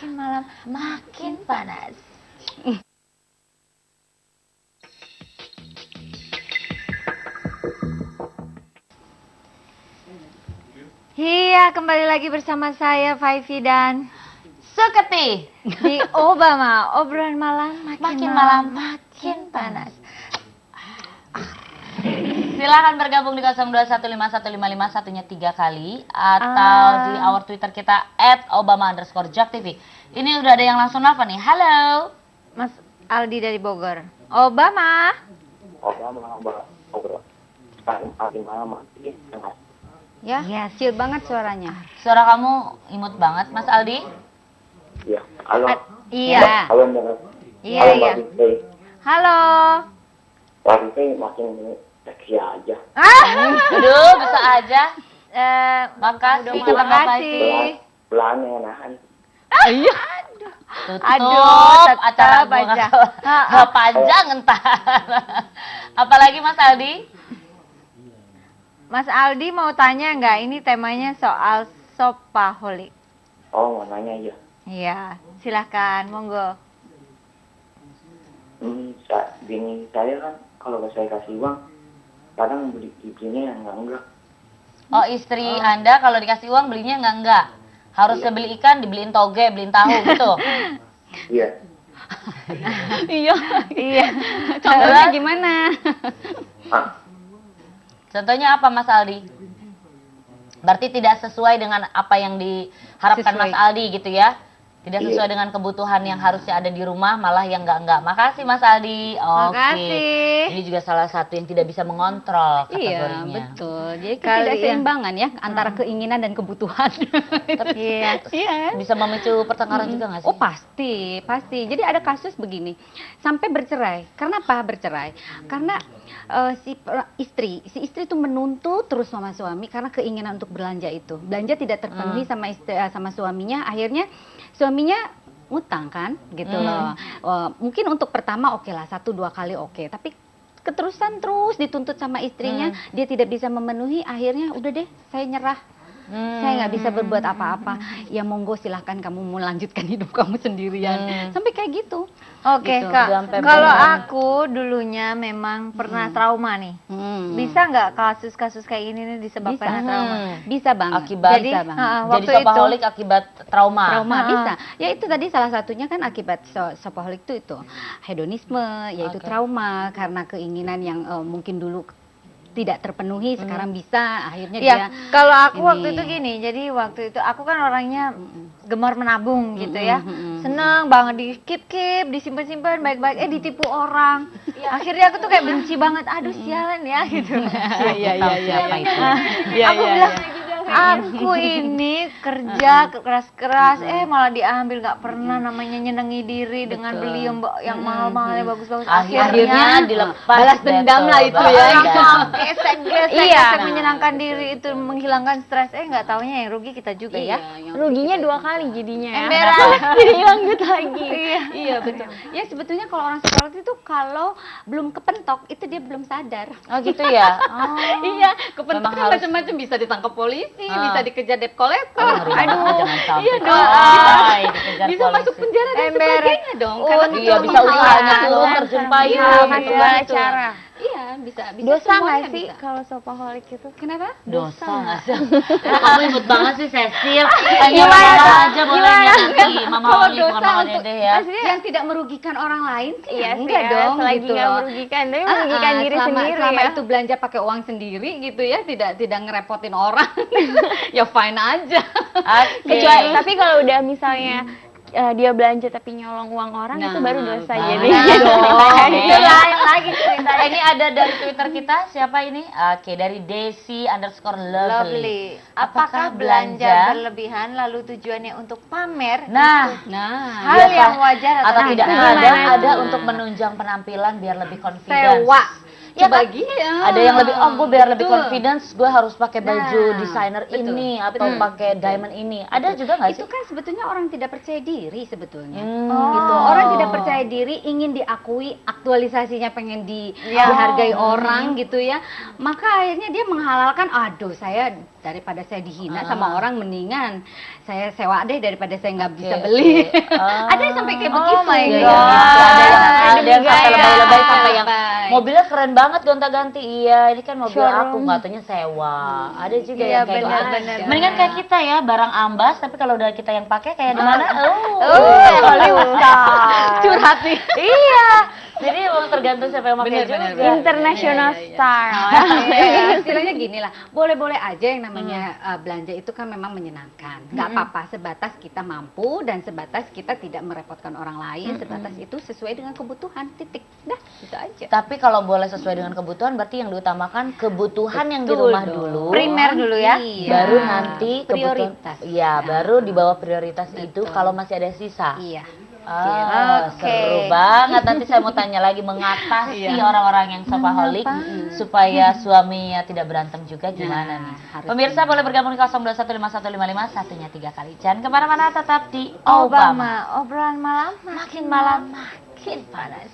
makin malam makin panas. Iya, kembali lagi bersama saya Faifi dan Suketi di Obama, obrolan malam makin malam makin panas. Silakan bergabung di 0215155551-nya 3 kali atau di our Twitter kita @obama_jaktv. Ini udah ada yang langsung nelfon nih. Halo. Mas Aldi dari Bogor. Obama. Ya, siul banget suaranya. Suara kamu imut banget, Mas Aldi. Iya, halo. Iya. Halo, Mbak. Iya, iya. Halo. Tapi makin seksi aja. Aduh, bisa aja. Makasih, Terima kasih. Belahan yang nahan. Iya. Tutup Aduh, acara tetap aja. gua panjang entar. Apalagi Mas Aldi? Mas Aldi mau tanya nggak? Ini temanya soal shopaholic. Oh, mau nanya ya. Iya, silahkan, monggo. Bini saya kan kalau saya kasih uang, kadang belinya yang enggak. Oh, istri Anda kalau dikasih uang belinya enggak. Harusnya beli ikan, dibeliin toge, beliin tahu gitu. Iya. Iya. Iya. Contohnya gimana? Contohnya apa Mas Aldi? Berarti tidak sesuai dengan apa yang diharapkan Mas Aldi gitu ya? Tidak sesuai dengan kebutuhan yang harusnya ada di rumah, malah yang enggak. Makasih Mas Aldi. Oke. Makasih. Ini juga salah satu yang tidak bisa mengontrol Iya, kategorinya. betul. Jadi Kali ketidakseimbangan ya antara keinginan dan kebutuhan. Iya. Iya. Bisa memicu pertengkaran juga nggak sih? Oh pasti, pasti. Jadi ada kasus begini, sampai bercerai. Karena apa bercerai? Karena si istri itu menuntut terus sama suami karena keinginan untuk belanja itu. Belanja tidak terpenuhi sama suaminya, akhirnya suaminya ngutang kan, gitu loh. Mungkin untuk pertama oke lah, 1-2 kali oke, tapi keterusan terus dituntut sama istrinya, dia tidak bisa memenuhi, akhirnya udah deh saya nyerah. Saya nggak bisa berbuat apa-apa. Ya monggo silahkan kamu melanjutkan hidup kamu sendirian. Sampai kayak gitu. Oke, Gitu. Kak. Sampai Kalau benar. aku dulunya memang pernah trauma nih. Bisa nggak kasus-kasus kayak ini nih disebabkan Bisa. trauma? Bisa banget. Akibat Jadi, bisa banget. Jadi waktu shopaholic akibat trauma. Trauma bisa. Ya itu tadi salah satunya kan akibat shopaholic itu hedonisme, yaitu trauma karena keinginan yang mungkin dulu tidak terpenuhi, sekarang bisa, akhirnya Ya, dia kalau aku waktu ini. itu gini, jadi waktu itu aku kan orangnya gemar menabung gitu ya, seneng banget dikip-kip, disimpan-simpan baik-baik, ditipu orang, akhirnya aku tuh kayak benci banget, aduh sialan ya gitu. Iya. Aku bilang, aku ini kerja keras-keras, malah diambil, nggak pernah namanya nyenengi diri dengan beli yang mahal-mahalnya bagus-bagus. Akhirnya dilepas. balas dendam lah itu ya. Gesek menyenangkan diri itu, menghilangkan stres. Nggak taunya yang rugi kita juga ya. Ruginya 2 kali jadinya ya. Emberan. Jadi lanjut lagi. Iya betul. Ya sebetulnya kalau orang psikolog itu kalau belum kepentok itu dia belum sadar. Oh gitu ya. Iya, kepentok Memang kan harus- macam-macam, bisa ditangkap polisi, bisa dikejar debt collector. Ngeri banget, jangan sampai. Iya dong. Ay, dikejar Bisa polisi. masuk penjara dan Ember. sebagainya dong. Oh, Karena Iya, itu bisa usahanya turun, Iya, terjun iya, payung. kan gitu. segala cara. Iya, bisa Dosa semuanya nggak sih bisa. kalau shopaholic itu? Kenapa? Dosa nggak sih? Kamu imut banget sih, Cecil. Hanya Gimana? mama aja bolehnya nanti. Mama Kalau Oli bukan dosa mama untuk Dede ya. yang tidak merugikan orang lain sih Iya sih enggak ya, dong selagi gitu nggak loh. merugikan, tapi merugikan diri sendiri selama ya. itu belanja pakai uang sendiri gitu ya, tidak ngerepotin orang. Ya fine aja. Oke. Kecuali tapi kalau udah misalnya dia belanja tapi nyolong uang orang itu baru dosa jadi. Itu lain lagi ceritanya. Ini ada dari Twitter kita, siapa ini? Oke, dari Desi_lovely. Lovely. Apakah belanja berlebihan lalu tujuannya untuk pamer? Nah, Hal yang wajar atau tidak gimana? ada untuk menunjang penampilan biar lebih confidence. Sewa. Ya Coba kan? gitu. Ada yang lebih, oh gue biar lebih Betul. confidence, gue harus pakai baju Nah, desainer betul, ini atau betul, pakai diamond ini. Ada juga nggak Itu sih? kan sebetulnya orang tidak percaya diri sebetulnya. Hmm. Gitu. Orang tidak percaya diri, ingin diakui, aktualisasinya pengen dihargai orang gitu ya. Maka akhirnya dia menghalalkan, aduh saya daripada saya dihina sama orang, mendingan saya sewa deh daripada saya nggak bisa Oke, beli. oke. Ada yang sampai kayak Oh begitu. my Iya, God. ada yang sampai Gaya. lebay-lebay sampai yang Lebay. mobilnya keren banget gonta-ganti. Iya, ini kan mobil aku, Showroom. katanya sewa. Ada juga Iya, yang kayak benar, gitu. benar. Mendingan kayak kita ya, barang ambas, tapi kalau udah kita yang pakai kayak di mana? Hollywood star. Curhat nih. Iya. Jadi emang tergantung siapa yang pakai juga. International style. Istilahnya gini lah, boleh-boleh aja yang namanya belanja itu kan memang menyenangkan. Nggak apa-apa, sebatas kita mampu dan sebatas kita tidak merepotkan orang lain, sebatas itu sesuai dengan kebutuhan, titik. Dah, itu aja. Tapi kalau boleh sesuai dengan kebutuhan, berarti yang diutamakan kebutuhan yang di Betul rumah dong. dulu. Primer dulu ya. Iya. Baru nanti kebutuhan. Prioritas. Iya, baru di bawah prioritas itu kalau masih ada sisa. Iya. Ah, Oke. seru banget. Nanti saya mau tanya lagi mengatasi orang-orang yang shopaholic supaya suaminya tidak berantem juga gimana nih. harus Pemirsa boleh bergabung di 02151555 satunya 3 kali. Jangan kemana-mana, tetap di Obama. Obama, obrolan malam Makin malam makin panas.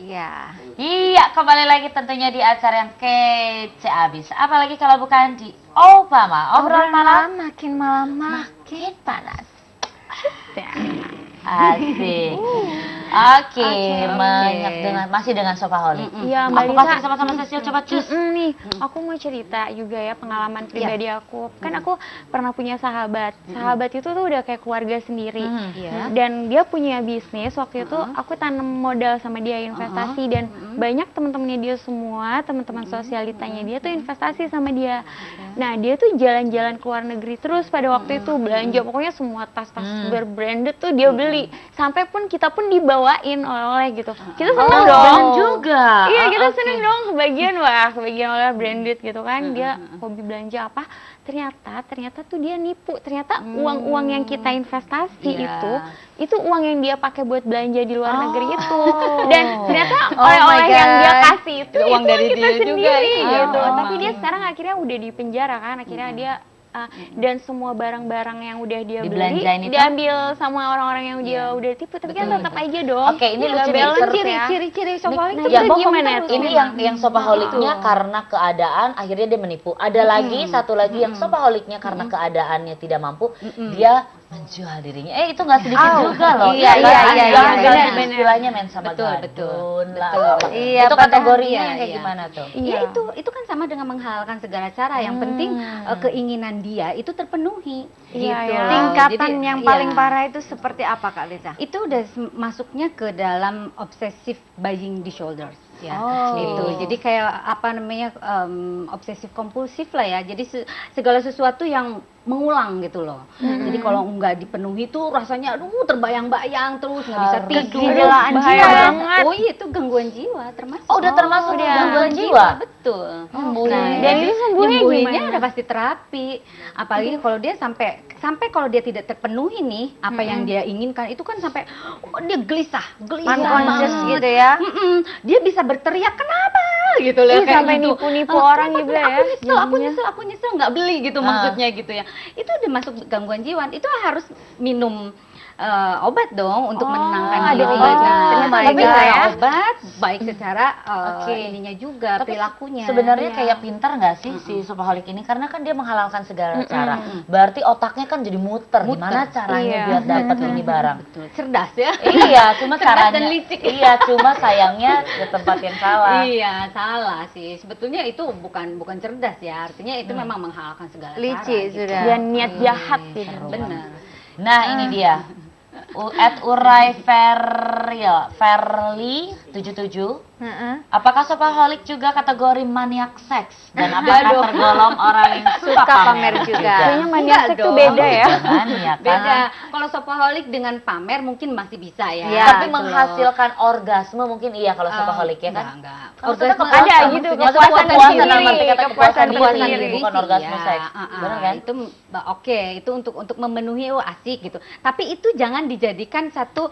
Iya. Iya, kembali lagi tentunya di acara yang kece abis. Apalagi kalau bukan di Obama. Obrolan malam makin malam makin panas. Asik. Oke, masih dengan shopaholic. Iya, Mbak Aku Lisa. kasih sama-sama Cecil, coba cus. Nih, aku mau cerita juga ya pengalaman pribadi aku. Kan aku pernah punya sahabat. Sahabat itu tuh udah kayak keluarga sendiri. Iya. Dan dia punya bisnis. Waktu itu aku tanam modal sama dia, investasi, dan banyak teman-temannya dia semua, teman-teman sosialitanya dia tuh investasi sama dia. Nah, dia tuh jalan-jalan ke luar negeri terus pada waktu itu, belanja pokoknya semua tas-tas berbranded tuh dia beli. Sampai pun kita pun dibawain oleh-oleh gitu. Kita seneng dong. juga. Iya, kita seneng dong kebagian oleh branded gitu kan. Dia hobi belanja apa? Ternyata tuh dia nipu. Ternyata uang-uang yang kita investasi itu uang yang dia pakai buat belanja di luar negeri itu. Dan ternyata oleh-oleh my yang dia God. kasih itu uang dari kita dia juga, sendiri iya. gitu. Oh, Tapi dia sekarang akhirnya udah di penjara kan. Akhirnya dia dan semua barang-barang yang udah dia beli Dibelanjain itu? diambil sama orang-orang yang dia udah tipu. Tapi kan tetap aja dong. Oke, ini Nggak lucu nih, balance seru ya. Ciri-ciri shopaholic Nah, itu ya, bohong gimana terus. tuh? Ini yang shopaholiknya karena keadaan akhirnya dia menipu. Ada lagi satu lagi yang shopaholiknya karena keadaannya tidak mampu, dia menjual dirinya. Itu nggak sedikit juga loh. Iya, kan? iya, iya, Yang iya, benar, benar. istilahnya main sama Betul, gadun betul, lah. betul. Iya, Itu padahal kategorinya iya, yang kayak iya. gimana tuh? Iya, itu kan sama dengan menghalalkan segala cara. Yang penting keinginan dia itu terpenuhi. Iya, gitu ya. loh. Tingkatan Jadi, yang iya. paling parah itu seperti apa Kak Lisa? Itu udah masuknya ke dalam obsessive buying disorders ya. Oh. Itu. Jadi kayak apa namanya obsesif kompulsif lah ya. Jadi segala sesuatu yang mengulang gitu loh. Jadi kalau nggak dipenuhi tuh rasanya aduh terbayang-bayang terus nggak bisa tidur. Kegilaan bahaya jiwa. banget. Oh iya itu gangguan jiwa termasuk. Oh, udah termasuk udah. gangguan jiwa? Betul. Dan itu sembuhnya nyembuhinnya gimana? udah pasti terapi. Apalagi kalau dia sampai kalau dia tidak terpenuhi nih apa yang dia inginkan itu kan sampai dia gelisah Unconscious banget. gitu ya. Dia bisa berteriak kenapa gitu loh Ih, sampai nipu-nipu orang juga ya, Aku nyesel nggak beli gitu maksudnya gitu ya. Itu udah masuk gangguan jiwa. Itu harus minum obat dong untuk menenangkan ada diri. obatnya. Ternyata my tapi God. secara obat baik secara Oke. ininya juga Tapi perilakunya. sebenarnya kayak pintar nggak sih si shopaholic ini, karena kan dia menghalalkan segala cara. Berarti otaknya kan jadi muter. Gimana caranya Iya. biar dapat ini barang? Betul, cerdas ya. Iya, cuma Cerdas caranya. dan licik. Iya, cuma sayangnya ke tempat yang salah. Iya, salah sih. Sebetulnya itu bukan cerdas ya. Artinya itu memang menghalalkan segala cara. Licik gitu. sudah. Dan niat jahat gitu. Benar. Nah, ini dia. At Urai Ferli 77 Apakah shopaholic juga kategori maniak seks? Dan apakah tergolong orang yang suka pamer juga? Kayaknya maniak Enggak seks tuh dong. beda ya. Jangan ya kan? Beda. Kalau shopaholic dengan pamer mungkin masih bisa ya. Iya, Tapi gitu loh. menghasilkan orgasme mungkin iya kalau shopaholic ya kan? Enggak. Maksudnya Orgasme kepuasan, ada gitu, maksudnya kepuasan kepuasan diri, dalam arti kata kepuasan kepuasan diri, diri bukan sih, orgasme ya. seks. Benar kan? Itu oke, itu untuk memenuhi asik gitu. Tapi itu jangan dijadikan satu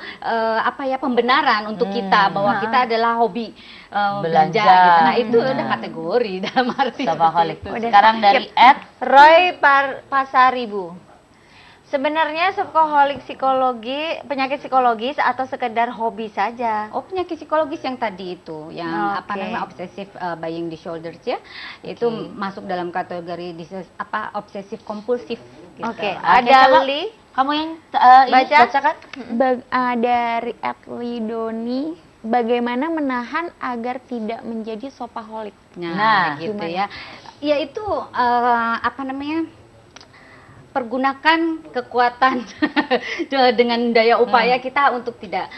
pembenaran untuk kita bahwa kita adalah hobi belanja Belanja. gitu. Nah, itu udah kategori dalam arti Shopaholic. seperti itu. Sekarang dari Roy Pasaribu. Sebenarnya shopaholic penyakit psikologis atau sekedar hobi saja? Oh, penyakit psikologis yang tadi itu, yang Oke. obsessive buying disorders ya, itu masuk dalam kategori obsesif kompulsif. Gitu. Oke, Oke, ada coba. Li. Kamu yang Baca? bacakan? Dari Lidoni, bagaimana menahan agar tidak menjadi shopaholic? Nah, gitu gimana? ya. Ya itu pergunakan kekuatan dengan daya upaya kita untuk tidak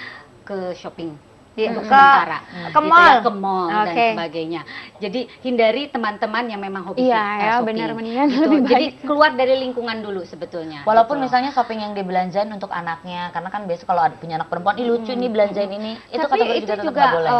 ke shopping. Untuk sementara. ke Gitu mall? ya, ke mall dan Oke. sebagainya. Jadi hindari teman-teman yang memang hobi Iya ya, shopping. benar, mendingan Gitu. lebih Jadi baik. keluar dari lingkungan dulu sebetulnya. Walaupun gitu. misalnya shopping yang dibelanjain untuk anaknya, karena kan biasa kalau ada punya anak perempuan, ih lucu nih belanjain ini, itu tapi kategori itu juga tetap juga nggak boleh.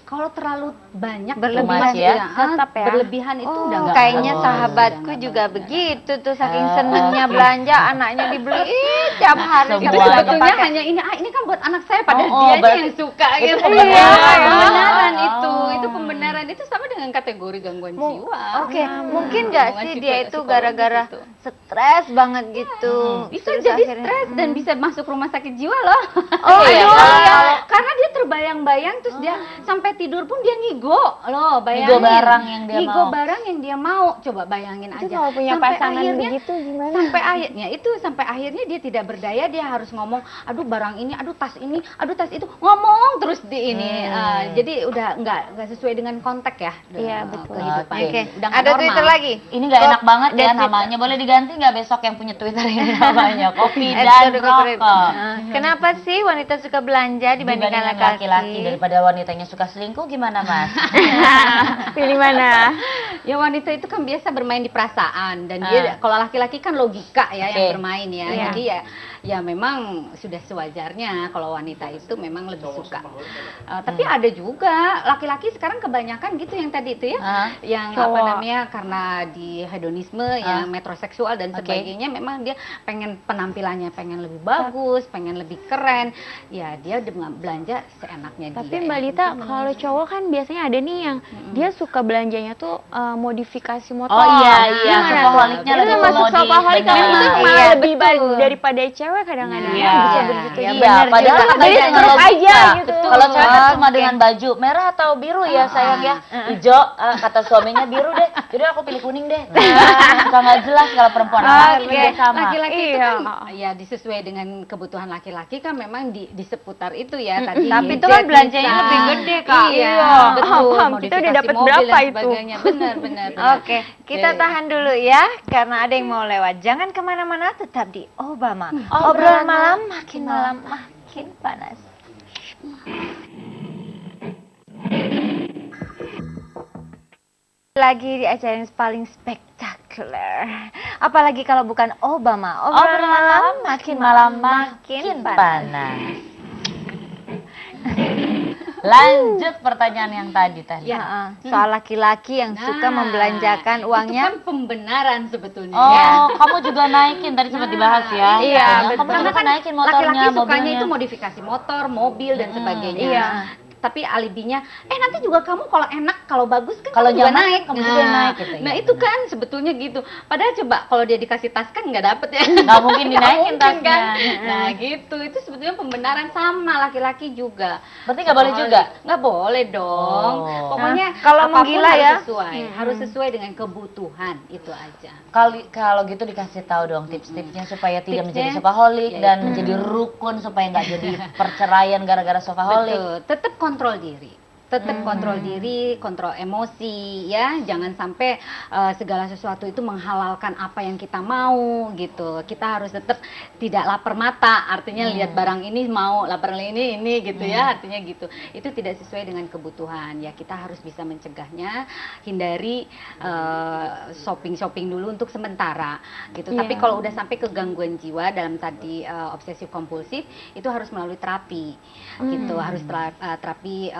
kalau terlalu banyak Berlebihan ya? Tetap ya. berlebihan itu Oh, udah nggak kayaknya boleh. sahabatku Udah nggak juga boleh. begitu tuh, saking senengnya belanja, anaknya dibeliin tiap hari. Semua Itu Semuanya sebetulnya dipakai. hanya ini kan buat anak saya, padahal Oh, dia berarti yang suka itu gitu. pembenaran. Iya, pembenaran Oh. itu pembenaran itu sama dengan kategori gangguan jiwa. Oke, mungkin nggak Hubungan sih psiko- dia itu psikologis gara-gara itu. stres banget gitu. Bisa Terus jadi akhirnya- stres dan bisa masuk rumah sakit jiwa loh. Oh, iya. Karena dia terbayang-bayang terus dia sampai tidur pun dia ngigo loh, bayangin. Ngigo barang yang dia Ngigo mau. barang yang dia mau. Coba bayangin Itu aja. kalau punya Sampai pasangan akhirnya- begitu gimana? sampai akhirnya dia tidak berdaya, dia harus ngomong, aduh barang ini, aduh tas ini, aduh tas itu, ngomong terus di ini. Jadi udah nggak sesuai dengan konteks ya. Iya, betul. Kehidupan. Oke. Udah nggak Ada normal. Twitter lagi? Ini nggak enak banget ya dan namanya. Boleh diganti nggak besok yang punya Twitter ini namanya? Kopi dan Episode corporate. rokok. Kenapa sih wanita suka belanja dibandingkan laki-laki? Daripada wanitanya suka selingkuh gimana Mas? Pilih mana? Ya wanita itu kan biasa bermain di perasaan dan dia kalau laki-laki kan logika ya Oke. yang bermain ya. Iya. Jadi ya memang sudah sewajarnya kalau wanita itu memang lebih suka. Tapi ada juga laki-laki sekarang kebanyakan gitu yang tadi itu ya, yang apa Cowok. namanya karena di hedonisme ya metroseksual dan Oke. sebagainya, memang dia pengen penampilannya pengen lebih bagus, pengen lebih keren. Ya dia belanja seenaknya dia. Tapi Mbak Lita, kalau cowok kan biasanya ada nih yang dia suka belanjanya tuh modifikasi motor. Oh iya, iya, Gimana tuh? shopaholic-nya Itu lebih masuk ke shopaholic kan modif, itu benar. malah Iya, lebih betul. daripada cewek kadang-kadang Iya. ya bisa begitu. Iya, Iya, benar padahal juga. kan Jadi dengan terus logika. aja gitu. Kalau cewek kan cuma Oke. dengan baju merah atau biru ya sayang ya. Hijau, kata suaminya biru deh. Jadi aku pilih kuning deh. Suka nggak jelas kalau perempuan Oke. juga sama. Laki-laki itu Iya. kan ya disesuai dengan kebutuhan laki-laki kan memang di seputar itu ya tadi. Tapi itu gadget kan belanjanya bisa. lebih gede, Kak. Iya, Iya. betul. Paham, kita udah Modifikasi dapat mobil berapa dan itu? sebagainya. Benar, benar. Oke, kita tahan dulu ya, karena ada yang mau lewat. Jangan kemana-mana, tetap di Obama. Obrolan malam makin panas. Lagi di acara yang paling spektakuler. Apalagi kalau bukan Obama. Obrolan malam makin panas. Lanjut pertanyaan yang tadi tadi. Ya, soal laki-laki yang suka membelanjakan uangnya. Itu kan pembenaran sebetulnya. Oh, ya. kamu juga naikin tadi sempat dibahas ya. Iya, Kamu betul. juga kan naikin motornya, Laki-laki sukanya mobilnya. itu modifikasi motor, mobil dan sebagainya. Iya. Tapi alibinya, nanti juga kamu kalau enak, kalau bagus kan Kalau kamu juga nyaman, naik. kamu juga naik gitu, Nah iya. itu kan sebetulnya gitu. Padahal coba kalau dia dikasih tas kan nggak dapet ya. Nggak mungkin dinaikin Nggak mungkin, tasnya. Nah gitu, itu sebetulnya pembenaran sama laki-laki juga. Berarti nggak boleh juga? Nggak boleh dong. Oh. Pokoknya Nah, kalau apapun menggila harus ya. sesuai, harus sesuai dengan kebutuhan itu aja. Kalau gitu dikasih tahu dong tips-tipsnya supaya tidak menjadi Tipsnya, shopaholic ya dan menjadi rukun supaya nggak jadi perceraian gara-gara shopaholic. Betul, tetap kontrol diri. tetap kontrol diri, kontrol emosi ya, jangan sampai segala sesuatu itu menghalalkan apa yang kita mau gitu. Kita harus tetap tidak lapar mata, artinya lihat barang ini mau, lapar ini gitu ya, artinya gitu. Itu tidak sesuai dengan kebutuhan ya, kita harus bisa mencegahnya, hindari shopping dulu untuk sementara gitu. Tapi kalau udah sampai ke gangguan jiwa dalam tadi obsesif kompulsif, itu harus melalui terapi gitu, harus terapi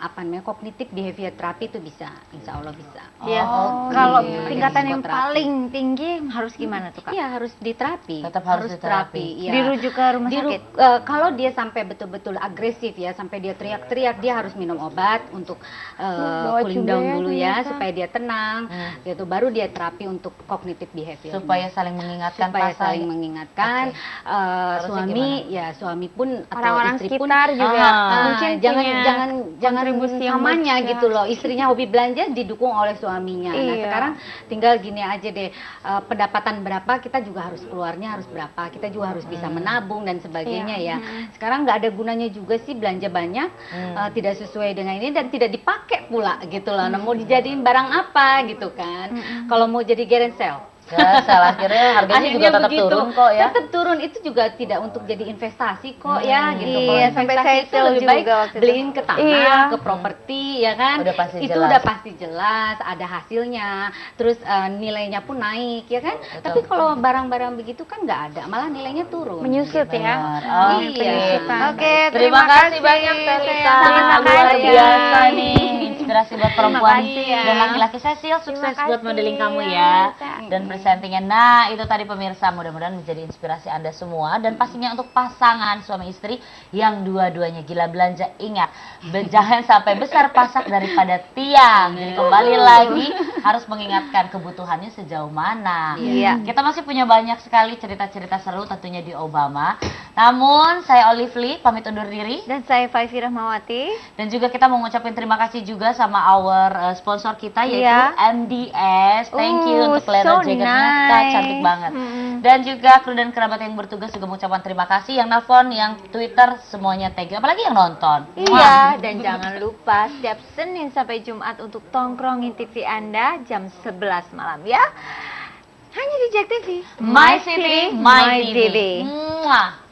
apa namanya, kognitif behavior terapi itu bisa, insya Allah bisa. Iya. Kalau tingkatan yang paling tinggi harus gimana tuh, Kak? Iya, harus diterapi. Tetap harus diterapi. Iya. Dirujuk ke rumah sakit. Kalau dia sampai betul-betul agresif ya, sampai dia teriak-teriak, dia harus minum obat untuk cooling juga down ya dulu ya, ternyata. supaya dia tenang. Gitu, baru dia terapi untuk kognitif behavior. Supaya saling mengingatkan supaya pasangan. saling mengingatkan. Harusnya Suami ya, suami pun atau Orang-orang istri pun sekitar juga mungkin jangan punya jangan kontribusi yang samanya bagus ya. gitu loh. Istrinya hobi belanja didukung oleh suaminya. Nah, Iya. sekarang tinggal gini aja deh, pendapatan berapa kita juga harus keluarnya harus berapa, kita juga harus bisa menabung dan sebagainya ya. Sekarang nggak ada gunanya juga sih belanja banyak tidak sesuai dengan ini dan tidak dipakai pula gitu loh. Nah, mau dijadiin barang apa gitu kan? Kalau mau jadi garage sale. Salah, akhirnya harganya juga tetap begitu. turun kok ya. Tetap turun, itu juga tidak untuk jadi investasi kok ya gitu. Kalau Iya, sampai investasi saya itu sale lebih juga baik waktu itu. beliin ke tanah, Iya. ke properti ya kan. Udah pasti itu jelas. udah pasti jelas, ada hasilnya. Terus nilainya pun naik ya kan. Tapi kalau barang-barang begitu kan nggak ada, malah nilainya turun. menyusut ya. Benar. Oke. Iya. Oke, Terima kasih banyak Teh Lita. Terima Luar kasih. biasa nih. Inspirasi buat perempuan kasih ya. dan laki-laki. Cecil, sukses Terima buat kasih. modeling kamu Ya, ya. Teh. Dan presentingnya. Nah, itu tadi pemirsa, mudah-mudahan menjadi inspirasi Anda semua. Dan pastinya untuk pasangan suami istri yang dua-duanya gila belanja, ingat, jangan sampai besar pasak daripada tiang. Jadi kembali lagi harus mengingatkan kebutuhannya sejauh mana. Iya. Kita masih punya banyak sekali cerita-cerita seru tentunya di Obama. Namun saya Olive Lee pamit undur diri. Dan saya Faifi Rahmawati. Dan juga kita mau ngucapin terima kasih juga sama our sponsor kita yaitu Iya. MDS. Thank you Oh, untuk leather so jacketnya, nice. cantik banget. Dan juga kru dan kerabat yang bertugas juga mengucapkan terima kasih, yang nelfon, yang Twitter, semuanya thank you. Apalagi yang nonton. Iya, dan jangan lupa setiap Senin sampai Jumat untuk tongkrongin TV Anda jam 11 malam ya. Hanya di Jack TV. My City, My TV. TV. Mwah.